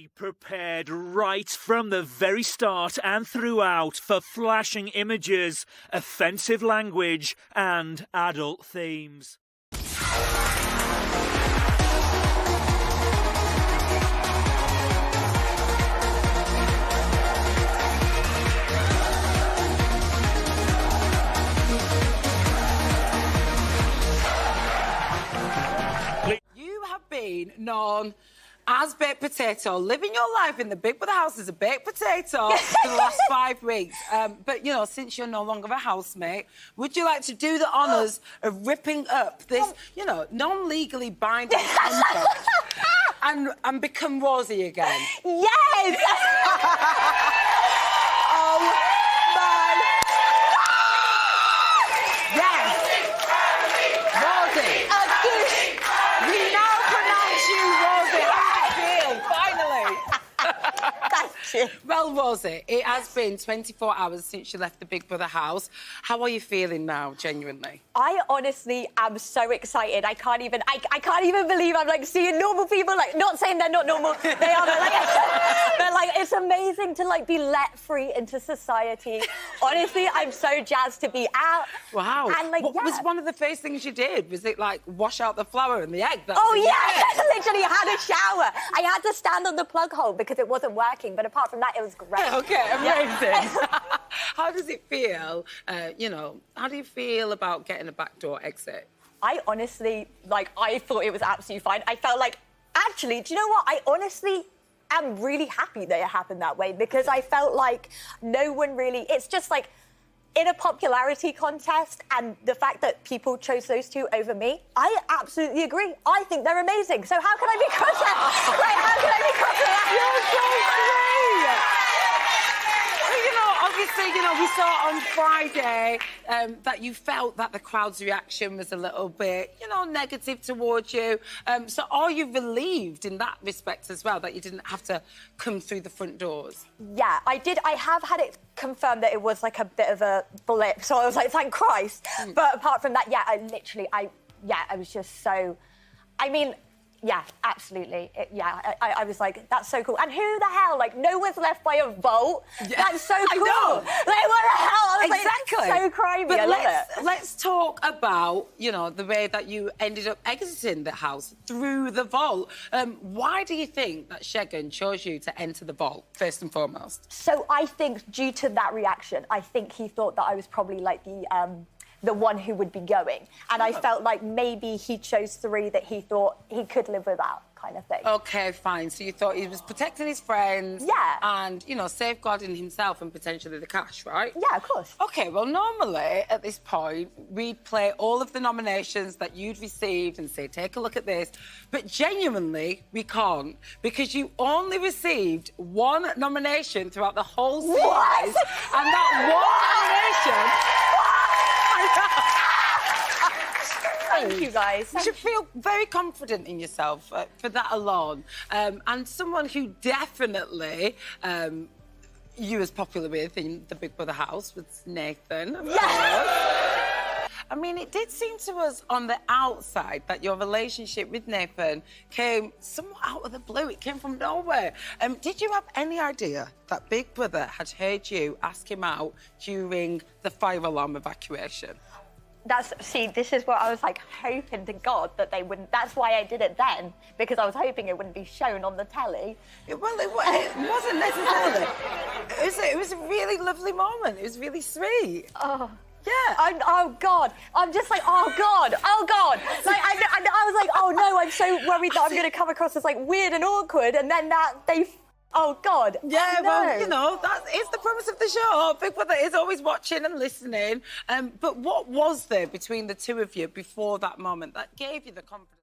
Be prepared right from the very start and throughout for flashing images, offensive language, and adult themes. You have been known as baked potato, living your life in the Big Brother house as a baked potato for the last 5 weeks. But, you know, since you're no longer a housemate, would you like to do the honours of ripping up this, you know, non-legally binding contract and become Rosie again? Yes! Oh, my... Yes! Rosie! We now pronounce you Rosie. How do you feel? Finally! Thank you. Well, Rosie, it has been 24 hours since you left the Big Brother house. How are you feeling now, genuinely? I honestly am so excited. I can't even believe I'm like seeing normal people. Like, not saying they're not normal, they are. But like, it's amazing to like be let free into society. Honestly, I'm so jazzed to be out. Wow. And like, what yeah. was one of the first things you did? Was it like wash out the flour and the egg? Oh yeah, I literally had a shower. I had to stand on the plug hole because it wasn't working. But apart from that, it was great. Okay, amazing. How does it feel? You know, how do you feel about getting a backdoor exit? I honestly, like, I thought it was absolutely fine. I felt like, actually, do you know what? I honestly am really happy that it happened that way because I felt like no one really... It's just like, in a popularity contest and the fact that people chose those two over me, I absolutely agree. I think they're amazing. So how can I be cross at? Like, how can I be cross at that? You're so sweet! You know, obviously, you know, we saw on Friday that you felt that the crowd's reaction was a little bit, you know, negative towards you. So are you relieved in that respect as well, that you didn't have to come through the front doors? Yeah, I did. I have had it confirmed that it was like a bit of a blip. So I was like, thank Christ. But apart from that, yeah, I was just so... I mean... Yeah, absolutely. I was like, that's so cool. And who the hell? Like, no one's left by a vote. Yeah. That's so cool. I know. Like, what the hell? I was exactly. Like, so crimey. But I love it. Let's talk about, you know, the way that you ended up exiting the house through the vault. Why do you think that Shegan chose you to enter the vault, first and foremost? So I think due to that reaction, I think he thought that I was probably like the one who would be going. And I felt like maybe he chose 3 that he thought he could live without, kind of thing. OK, fine. So you thought he was protecting his friends... Yeah. ...and, you know, safeguarding himself and potentially the cash, right? Yeah, of course. OK, well, normally, at this point, we'd play all of the nominations that you'd received and say, take a look at this. But genuinely, we can't, because you only received 1 nomination throughout the whole series. What? And that 1 nomination... Thank you, guys. You should feel very confident in yourself for that alone. And someone who definitely you was popular with in the Big Brother house was Nathan. Yes! I mean, it did seem to us on the outside that your relationship with Nathan came somewhat out of the blue. It came from nowhere. Did you have any idea that Big Brother had heard you ask him out during the fire alarm evacuation? See, this is what I was like hoping to God that they wouldn't. That's why I did it then, because I was hoping it wouldn't be shown on the telly. Well, it wasn't necessarily. It was a really lovely moment. It was really sweet. Oh. Yeah. Oh, God. I'm just like, oh, God. Oh, God. Like, I was like, oh, no, I'm so worried that I'm going to come across as, like, weird and awkward, and then oh, God. Yeah, oh, no. Well, you know, that is the promise of the show. Big Brother is always watching and listening. But what was there between the two of you before that moment that gave you the confidence?